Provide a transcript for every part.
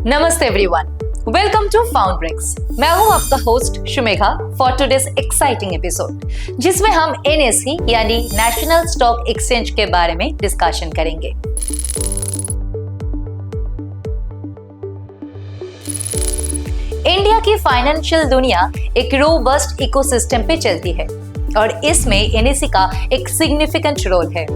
नमस्ते everyone, welcome to फाउंड्रेक्स। मैं हूं आपका host Shumegha for today's exciting episode, जिसमें हम एनएसई यानी नेशनल स्टॉक एक्सचेंज के बारे में डिस्कशन करेंगे। इंडिया की फाइनेंशियल दुनिया एक रोबस्ट इकोसिस्टम पे चलती है और इसमें एनएसई का एक सिग्निफिकेंट रोल है।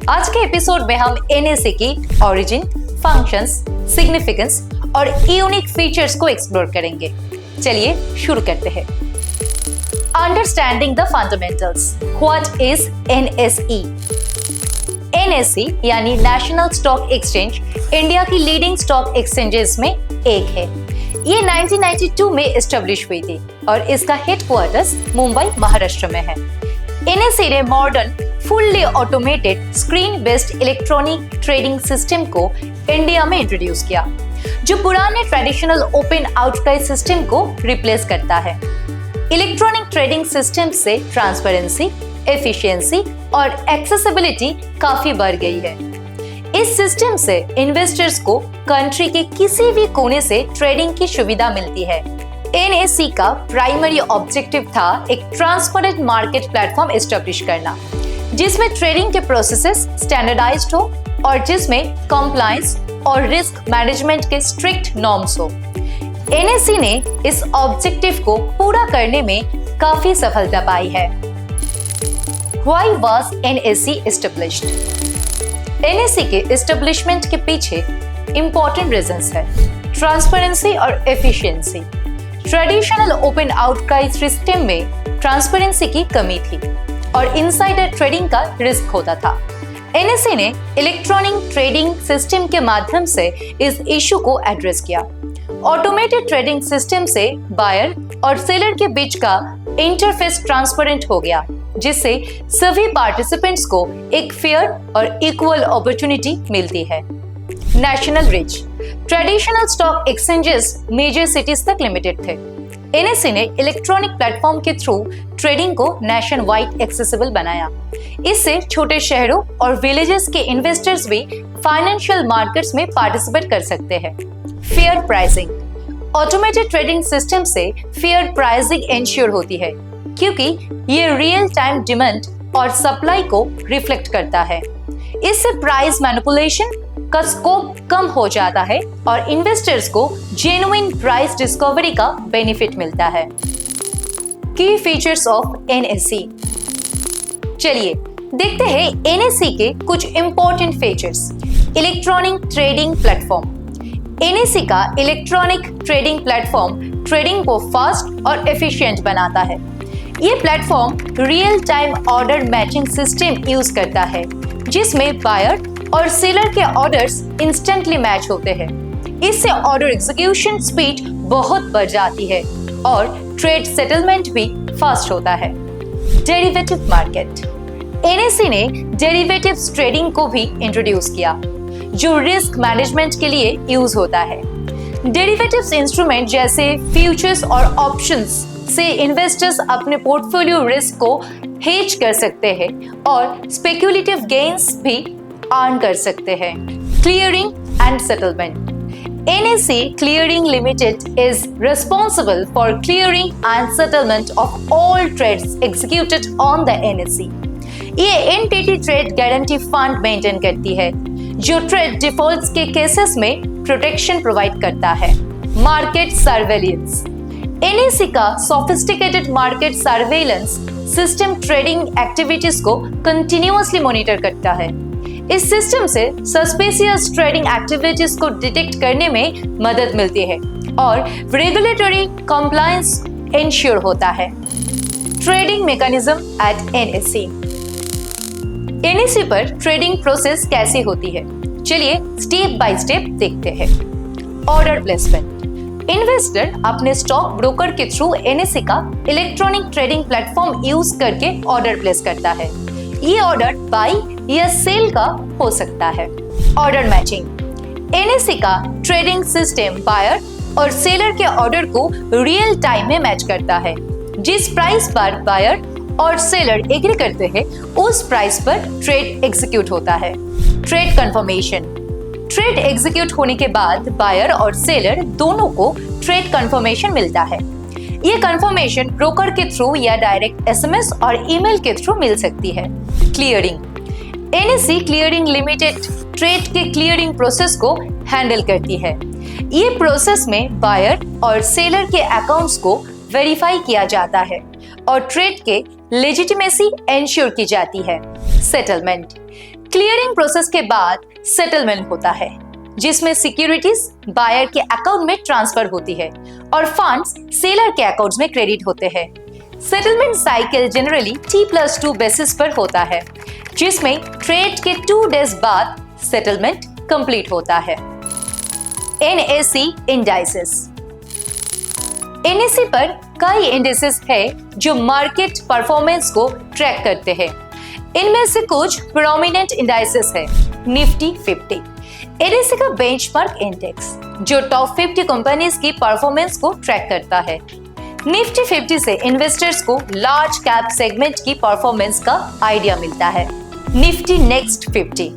आज के एपिसोड में हम एनएसई की ओरिजिन, फंक्शंस, सिग्निफिकेंस और यूनिक फीचर्स को एक्सप्लोर करेंगे। चलिए शुरू करते हैं। Understanding the fundamentals, what is NSE? NSE यानी नेशनल स्टॉक एक्सचेंज इंडिया की लीडिंग स्टॉक एक्सचेंजेस में एक है। ये 1992 में एस्टेब्लिश हुई थी और इसका हेडक्वार्टर्स मुंबई, महाराष्ट्र में है। एनएसई ने modern fully automated screen based electronic trading system को इंडिया में इंट्रोड्यूस किया, जो पुराने ट्रेडिशनल ओपन आउटक्राई सिस्टम को रिप्लेस करता है। इलेक्ट्रॉनिक ट्रेडिंग सिस्टम से ट्रांसपेरेंसी, एफिशिएंसी और एक्सेसिबिलिटी काफी बढ़ गई है। इस सिस्टम से इन्वेस्टर्स को कंट्री के किसी भी कोने से ट्रेडिंग की सुविधा मिलती है। एनएसई का प्राइमरी ऑब्जेक्टिव था एक ट्रांसपेरेंट मार्केट प्लेटफॉर्म एस्टेब्लिश करना, जिसमें ट्रेडिंग के प्रोसेसेस स्टैंडर्डाइज्ड हो और जिसमें कंप्लायंस और रिस्क मैनेजमेंट के स्ट्रिक्ट नॉर्म्स हो। एनएसई ने इस ऑब्जेक्टिव को पूरा करने में काफी सफलता पाई है। Why was NSE established? NSE के एस्टेब्लिशमेंट के पीछे इंपॉर्टेंट रीजंस है। ट्रांसपेरेंसी और efficiency. Traditional open outcry system में ट्रांसपेरेंसी की कमी थी और इनसाइडर ट्रेडिंग का रिस्क होता था। एनएसई ने इलेक्ट्रॉनिक ट्रेडिंग सिस्टम के माध्यम से इस इशू को एड्रेस किया। ऑटोमेटेड ट्रेडिंग सिस्टम से बायर और सेलर के बीच का इंटरफेस ट्रांसपेरेंट हो गया, जिससे सभी पार्टिसिपेंट्स को एक फेयर और इक्वल अपॉर्चुनिटी मिलती है। National reach. Traditional stock exchanges major cities तक लिमिटेड थे। एनएसई ने इलेक्ट्रॉनिक प्लेटफॉर्म के थ्रू ट्रेडिंग को नेशन वाइड एक्सेसिबल बनाया। इससे छोटे शहरों और विलेजेस के इन्वेस्टर्स भी फाइनेंशियल मार्केट्स में पार्टिसिपेट कर सकते हैं। Fair pricing. Automated trading system से फेयर प्राइसिंग इंश्योर होती है, क्योंकि ये रियल टाइम डिमांड और सप्लाई को रिफ्लेक्ट करता है। इससे प्राइस मैनिपुलेशन का स्कोप कम हो जाता है और इन्वेस्टर्स को जेन्युइन प्राइस डिस्कवरी का बेनिफिट मिलता है। की फीचर्स ऑफ एनएसई। चलिए देखते हैं एनएसई के कुछ important features. Electronic trading platform. NSE का इलेक्ट्रॉनिक ट्रेडिंग प्लेटफॉर्म ट्रेडिंग को फास्ट और एफिशिएंट बनाता है। ये platform real time order matching system use करता है, जिसमें बायर और सेलर के ऑर्डर्स इंस्टेंटली मैच होते हैं। इससे ऑर्डर एग्जीक्यूशन स्पीड बहुत बढ़ जाती है और ट्रेड सेटलमेंट भी फास्ट होता है। Derivative market. एनएसई ने डेरिवेटिव्स ट्रेडिंग को भी इंट्रोड्यूस किया, जो रिस्क मैनेजमेंट के लिए यूज होता है। डेरिवेटिव्स इंस्ट्रूमेंट जैसे फ्यूचर्स और ऑप्शंस से इन्वेस्टर्स अपने पोर्टफोलियो रिस्क को हेज कर सकते हैं और स्पेक्युलेटिव गेन्स भी अर्न कर सकते हैं। Clearing and settlement. NSE Clearing Limited is responsible for clearing and settlement of all trades executed on the NSE. ये entity trade guarantee fund maintain करती है, जो ट्रेड डिफॉल्ट्स के केसेस में प्रोटेक्शन प्रोवाइड करता है। Market surveillance. एनएसई का sophisticated market surveillance system trading activities को कंटिन्यूअसली मॉनिटर करता है। इस सिस्टम से सस्पिशियस ट्रेडिंग एक्टिविटीज को डिटेक्ट करने में मदद मिलती है और रेगुलेटरी कंप्लायंस इंश्योर होता है। Trading mechanism at NSE. NSE पर ट्रेडिंग प्रोसेस कैसी होती है? चलिए स्टेप बाय स्टेप देखते हैं। Order placement. इन्वेस्टर अपने स्टॉक ब्रोकर के थ्रू एनएसई का इलेक्ट्रॉनिक ट्रेडिंग प्लेटफॉर्म यूज करके ऑर्डर प्लेस करता है। ये ऑर्डर बाई या सेल का हो सकता है। Order matching. एनएसई का ट्रेडिंग सिस्टम बायर और सेलर के ऑर्डर को रियल टाइम में मैच करता है। जिस प्राइस पर बायर और सेलर एग्री करते हैं, उस प्राइस पर ट्रेड एग्जीक्यूट होता है। Trade confirmation. ट्रेड एग्जीक्यूट होने के बाद बायर और सेलर दोनों को ट्रेड कंफर्मेशन मिलता है। ये कंफर्मेशन ब्रोकर के थ्रू या डायरेक्ट एसएमएस और ईमेल के थ्रू मिल सकती है। Clearing. NSE clearing limited trade के क्लियरिंग प्रोसेस को हैंडल करती है। ये प्रोसेस में बायर और सेलर के अकाउंट्स को वेरीफाई किया जाता है और ट्रेड के लेजिटिमेसी एंश्योर की जाती है। सेटलमेंट। क्लियरिंग प्रोसेस के बाद सेटलमेंट होता है, जिसमें सिक्योरिटीज बायर के अकाउंट में ट्रांसफर होती है और फंड्स सेलर के अकाउंट्स में क्रेडिट होते हैं। Settlement cycle generally T+2 basis पर होता है, जिसमें ट्रेड के 2 डेज बाद सेटलमेंट कंप्लीट होता है। NSE indices. NSE पर कई इंडिसेस है जो मार्केट परफॉर्मेंस को ट्रैक करते हैं। इनमें से कुछ प्रोमिनेंट इंडाइसेस है। निफ्टी 50 NSE का बेंचमार्क इंडेक्स जो टॉप 50 कंपनीज की परफॉर्मेंस को ट्रैक करता है। निफ्टी 50 से इन्वेस्टर्स को लार्ज कैप सेगमेंट की परफॉर्मेंस का आइडिया मिलता है। निफ्टी नेक्स्ट 50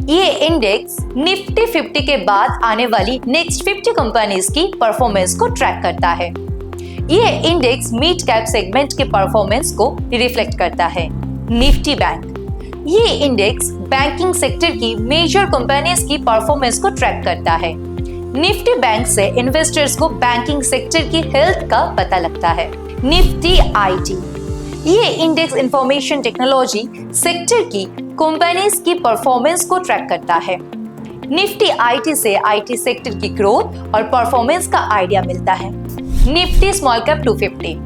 ये इंडेक्स निफ्टी 50 के बाद आने वाली नेक्स्ट 50 कंपनीज की परफॉर्मेंस को ट्रैक करता है। ये इंडेक्स मिड कैप सेगमेंट के परफॉर्मेंस को रिफ्लेक्ट करता है। निफ्टी बैंक ये इंडेक्स बैंकिंग सेक्टर की मेजर कंपनीज की परफॉर्मेंस को ट्रैक करता है। निफ्टी बैंक से इन्वेस्टर्स को बैंकिंग सेक्टर की हेल्थ का पता लगता है। निफ्टी आईटी ये इंडेक्स इंफॉर्मेशन टेक्नोलॉजी सेक्टर की कंपनीज की परफॉर्मेंस को ट्रैक करता है। निफ्टी आईटी से आईटी सेक्टर की ग्रोथ और परफॉर्मेंस का आइडिया मिलता है। निफ्टी स्मॉल कैप 250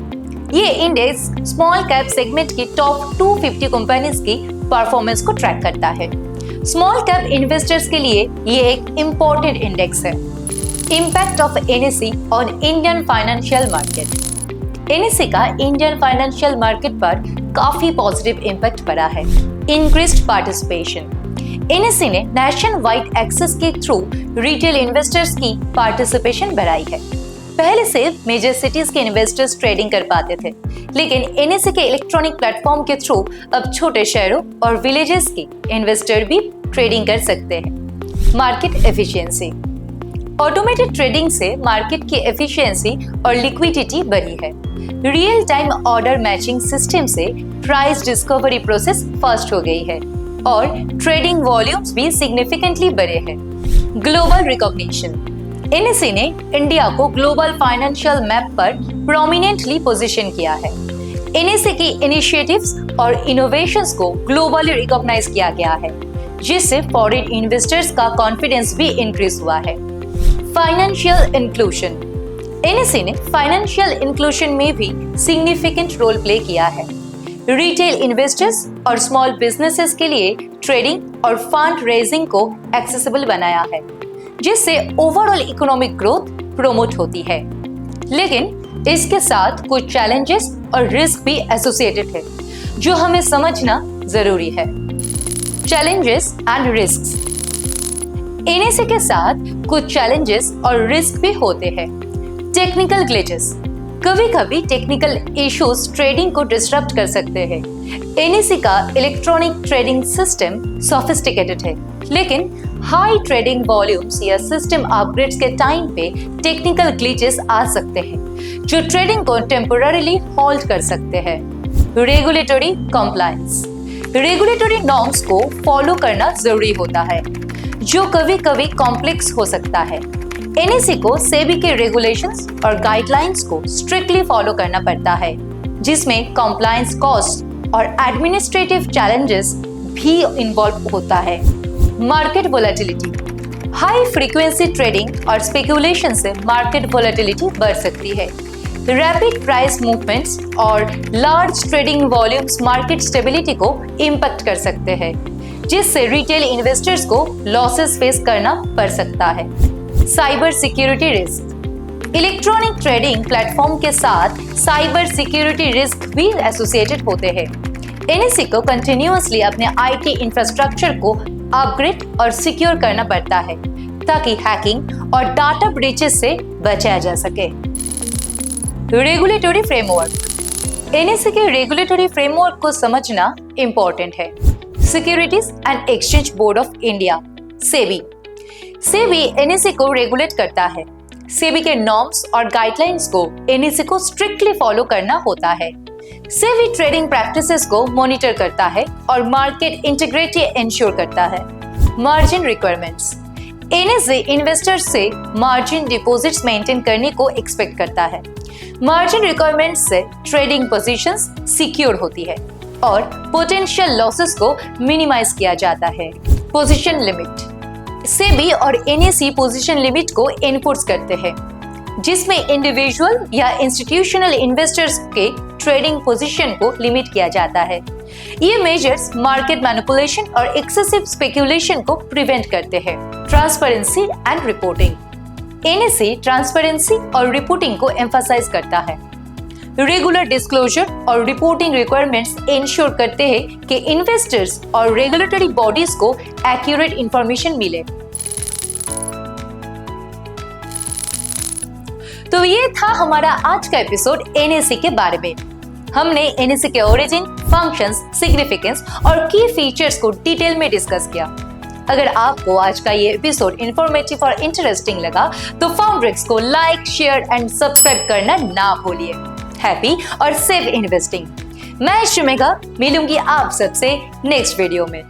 ये इंडेक्स स्मॉल कैप सेगमेंट की टॉप 250 कंपनीज की परफॉर्मेंस को ट्रैक करता है। स्मॉल कैप इन्वेस्टर्स के लिए ये एक इम्पोर्टेंट इंडेक्स है। Impact of NSE on Indian financial market. NSE का इंडियन फाइनेंशियल मार्केट पर काफी पॉजिटिव इम्पैक्ट पड़ा है। Increased participation. एनएसई ने नेशन वाइड एक्सेस के थ्रू रिटेल इन्वेस्टर्स की पार्टिसिपेशन बढ़ाई है। पहले सिर्फ मेजर सिटीज के इन्वेस्टर्स ट्रेडिंग कर पाते थे, लेकिन एनएसई के इलेक्ट्रॉनिक प्लेटफॉर्म के थ्रू अब छोटे शहरों और विलेजेस के इन्वेस्टर भी ट्रेडिंग कर सकते हैं। Market efficiency. ऑटोमेटेड ट्रेडिंग से मार्केट की एफिशिएंसी और लिक्विडिटी बढ़ी है। Real time order matching system से प्राइस डिस्कवरी प्रोसेस फास्ट हो गई है और ट्रेडिंग वॉल्यूम्स भी सिग्निफिकेंटली बढ़े हैं। Global recognition. एनएसई ने इंडिया को ग्लोबल फाइनेंशियल मैप पर प्रोमिनेंटली पोजीशन किया है। एनएसई की इनिशिएटिव्स और इनोवेशंस को ग्लोबली रिकॉग्नाइज किया गया है, जिससे फॉरेन इन्वेस्टर्स का कॉन्फिडेंस भी इंक्रीज हुआ है। Financial inclusion. एनएसई ने फाइनेंशियल इंक्लूजन में भी सिग्निफिकेंट रोल प्ले किया है। रिटेल इन्वेस्टर्स और स्मॉल बिजनेसेस के लिए ट्रेडिंग और फंड रेजिंग को एक्सेसिबल बनाया है, जिससे ओवरऑल इकोनॉमिक ग्रोथ प्रमोट होती है। लेकिन इसके साथ कुछ चैलेंजेस और रिस्क भी एसोसिएटेड है, जो हमें समझना जरूरी है। Challenges and risks. एनएसई के साथ कुछ चैलेंजेस और रिस्क भी होते हैं। Technical glitches. कभी कभी टेक्निकल इश्यूज ट्रेडिंग को डिस्टर्ब कर सकते हैं। एनएसई का इलेक्ट्रॉनिक ट्रेडिंग सिस्टम सोफिस्टिकेटेड है, लेकिन हाई ट्रेडिंग वॉल्यूम्स या सिस्टम अपग्रेड्स के टाइम पे टेक्निकल ग्लिचेस आ सकते हैं, जो ट्रेडिंग को टेम्पोररीली हॉल्ट कर सकते हैं। Regulatory compliance. रेगुलेटरी नॉर्म्स को फॉलो करना जरूरी होता है, जो कभी कभी कॉम्प्लेक्स हो सकता है। एनएसई को सेबी के रेगुलेशंस और गाइडलाइंस को स्ट्रिक्टली फॉलो करना पड़ता है, जिसमें कंप्लायंस कॉस्ट और एडमिनिस्ट्रेटिव चैलेंजेस भी इन्वॉल्व होता है। Market volatility. High frequency trading और स्पेकुलेशन से मार्केट वोलेटिलिटी बढ़ सकती है। रैपिड प्राइस मूवमेंट्स और large trading volumes market stability को इम्पैक्ट कर सकते हैं, जिससे रिटेल इन्वेस्टर्स को लॉसेस फेस करना पड़ सकता है। Cyber security risk. Electronic trading platform के साथ साइबर सिक्योरिटी रिस्क भी एसोसिएटेड होते हैं। एनएसई को कंटिन्यूअसली अपने आईटी इंफ्रास्ट्रक्चर को अपग्रेड और सिक्योर करना पड़ता है, ताकि हैकिंग और डाटा ब्रीचेस से बचा जा सके। Regulatory framework. एनएसई के रेगुलेटरी फ्रेमवर्क को समझना इंपॉर्टेंट है। Securities and exchange board of India SEBI. SEBI NSE को रेगुलेट करता है। सेबी के नॉर्म्स और गाइडलाइंस को एनएसई को स्ट्रिक्टली फॉलो करना होता है। सेबी ट्रेडिंग प्रैक्टिसेस को मॉनिटर करता है और मार्केट इंटीग्रिटी इंश्योर करता है। मार्जिन रिक्वायरमेंट्स, एनएसई इन्वेस्टर्स से मार्जिन डिपॉजिट्स मेंटेन करने को एक्सपेक्ट करता है। मार्जिन रिक्वायरमेंट्स से ट्रेडिंग पोजीशंस सिक्योर होती है और पोटेंशियल लॉसेस को मिनिमाइज किया जाता है। पोजीशन लिमिट, सेबी और एनएसई पोजीशन लिमिट को एनफोर्स करते हैं, जिसमें इंडिविजुअल या इंस्टीट्यूशनल इन्वेस्टर्स के ट्रेडिंग पोजीशन को लिमिट किया जाता है। ये मेजर्स मार्केट मैनिपुलेशन और एक्सेसिव स्पेक्यूलेशन को प्रिवेंट करते हैं। Transparency and reporting, NSE transparency और रिपोर्टिंग को एम्फसाइज करता है। रेगुलर डिस्क्लोजर और रिपोर्टिंग रिक्वायरमेंट्स इंश्योर करते हैं कि इन्वेस्टर्स और रेगुलेटरी बॉडीज को एक्यूरेट इंफॉर्मेशन मिले। तो ये था हमारा आज का एपिसोड एनएसई के बारे में। हमने एनएसई के ओरिजिन, फंक्शंस, सिग्निफिकेंस और की फीचर्स को डिटेल में डिस्कस किया। अगर आपको आज का ये एपिसोड इंफॉर्मेटिव और इंटरेस्टिंग लगा तो फाउंड्रेक्स को लाइक, शेयर एंड सब्सक्राइब करना ना भूलिए। हैप्पी और सेफ इन्वेस्टिंग। मैं श्रीमेघा मिलूंगी आप सबसे नेक्स्ट वीडियो में।